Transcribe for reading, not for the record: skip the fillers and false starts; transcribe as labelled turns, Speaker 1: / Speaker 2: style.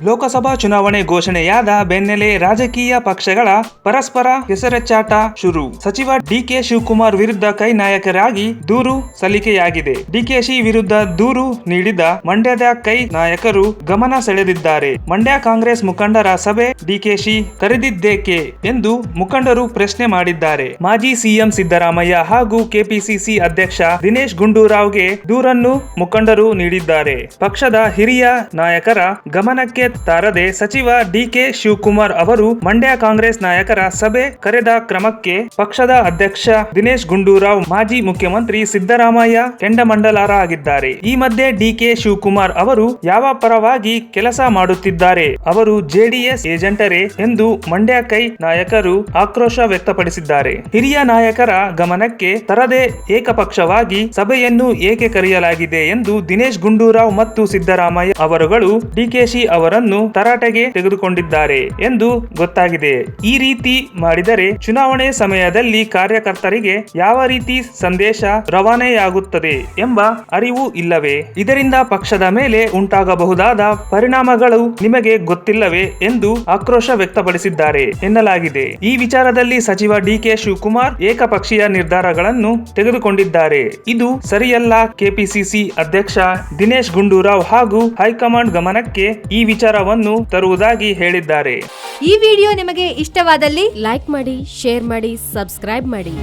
Speaker 1: ಲೋಕಸಭಾ ಚುನಾವಣೆ ಘೋಷಣೆಯಾದ ಬೆನ್ನಲ್ಲೇ ರಾಜಕೀಯ ಪಕ್ಷಗಳ ಪರಸ್ಪರ ಹೆಸರೆಚ್ಚಾಟ ಶುರು. ಸಚಿವ ಡಿಕೆ ಶಿವಕುಮಾರ್ ವಿರುದ್ಧ ಕೈ ನಾಯಕರಾಗಿ ದೂರು ಸಲ್ಲಿಕೆಯಾಗಿದೆ. ಡಿಕೆಶಿ ವಿರುದ್ಧ ದೂರು ನೀಡಿದ ಮಂಡ್ಯದ ಕೈ ನಾಯಕರು ಗಮನ ಸೆಳೆದಿದ್ದಾರೆ. ಮಂಡ್ಯ ಕಾಂಗ್ರೆಸ್ ಮುಖಂಡರ ಸಭೆ ಡಿಕೆಶಿ ಕರೆದಿದ್ದೇಕೆ ಎಂದು ಮುಖಂಡರು ಪ್ರಶ್ನೆ ಮಾಡಿದ್ದಾರೆ. ಮಾಜಿ ಸಿಎಂ ಸಿದ್ದರಾಮಯ್ಯ ಹಾಗೂ ಕೆಪಿಸಿಸಿ ಅಧ್ಯಕ್ಷ ದಿನೇಶ್ ಗುಂಡೂರಾವ್ಗೆ ದೂರನ್ನು ಮುಖಂಡರು ನೀಡಿದ್ದಾರೆ. ಪಕ್ಷದ ಹಿರಿಯ ನಾಯಕರ ಗಮನಕ್ಕೆ ತಾರದೆ ಸಚಿವ ಡಿಕೆ ಶಿವಕುಮಾರ್ ಅವರು ಮಂಡ್ಯ ಕಾಂಗ್ರೆಸ್ ನಾಯಕರ ಸಭೆ ಕರೆದ ಕ್ರಮಕ್ಕೆ ಪಕ್ಷದ ಅಧ್ಯಕ್ಷ ದಿನೇಶ್ ಗುಂಡೂರಾವ್ ಮಾಜಿ ಮುಖ್ಯಮಂತ್ರಿ ಸಿದ್ದರಾಮಯ್ಯ ಕೆಂಡಾಮಂಡಲರಾಗಿದ್ದಾರೆ. ಈ ಮಧ್ಯೆ ಡಿಕೆ ಶಿವಕುಮಾರ್ ಅವರು ಯಾವ ಪರವಾಗಿ ಕೆಲಸ ಮಾಡುತ್ತಿದ್ದಾರೆ, ಅವರು ಜೆಡಿಎಸ್ ಏಜೆಂಟರೇ ಎಂದು ಮಂಡ್ಯ ಕೈ ನಾಯಕರು ಆಕ್ರೋಶ ವ್ಯಕ್ತಪಡಿಸಿದ್ದಾರೆ. ಹಿರಿಯ ನಾಯಕರ ಗಮನಕ್ಕೆ ತರದೆ ಏಕಪಕ್ಷವಾಗಿ ಸಭೆಯನ್ನು ಏಕೆ ಕರೆಯಲಾಗಿದೆ ಎಂದು ದಿನೇಶ್ ಗುಂಡೂರಾವ್ ಮತ್ತು ಸಿದ್ದರಾಮಯ್ಯ ಅವರುಗಳು ಡಿಕೆಶಿ ಅವರನ್ನು ತರಾಟೆಗೆ ತೆಗೆದುಕೊಂಡಿದ್ದಾರೆ ಎಂದು ಗೊತ್ತಾಗಿದೆ. ಈ ರೀತಿ ಮಾಡಿದರೆ ಚುನಾವಣೆ ಸಮಯದಲ್ಲಿ ಕಾರ್ಯಕರ್ತರಿಗೆ ಯಾವ ರೀತಿ ಸಂದೇಶ ರವಾನೆಯಾಗುತ್ತದೆ ಎಂಬ ಅರಿವು ಇಲ್ಲವೇ? ಇದರಿಂದ ಪಕ್ಷದ ಮೇಲೆ ಉಂಟಾಗಬಹುದಾದ ಪರಿಣಾಮಗಳು ನಿಮಗೆ ಗೊತ್ತಿಲ್ಲವೇ ಎಂದು ಆಕ್ರೋಶ ವ್ಯಕ್ತಪಡಿಸಿದ್ದಾರೆ ಎನ್ನಲಾಗಿದೆ. ಈ ವಿಚಾರದಲ್ಲಿ ಸಚಿವ ಡಿಕೆ ಶಿವಕುಮಾರ್ ಏಕಪಕ್ಷೀಯ ನಿರ್ಧಾರಗಳನ್ನು ತೆಗೆದುಕೊಂಡಿದ್ದಾರೆ. ಇದು ಸರಿಯಲ್ಲ. ಕೆಪಿಸಿಸಿ ಅಧ್ಯಕ್ಷ ದಿನೇಶ್ ಗುಂಡೂರಾವ್ ಹಾಗೂ ಹೈಕಮಾಂಡ್ ಗಮನಕ್ಕೆ ಈ ವಿಚಾರವನ್ನು ತರುವುದಾಗಿ ಹೇಳಿದ್ದಾರೆ.
Speaker 2: ಈ ವಿಡಿಯೋ ನಿಮಗೆ ಇಷ್ಟವಾದಲ್ಲಿ ಲೈಕ್ ಮಾಡಿ, ಶೇರ್ ಮಾಡಿ, ಸಬ್ಸ್ಕ್ರೈಬ್ ಮಾಡಿ.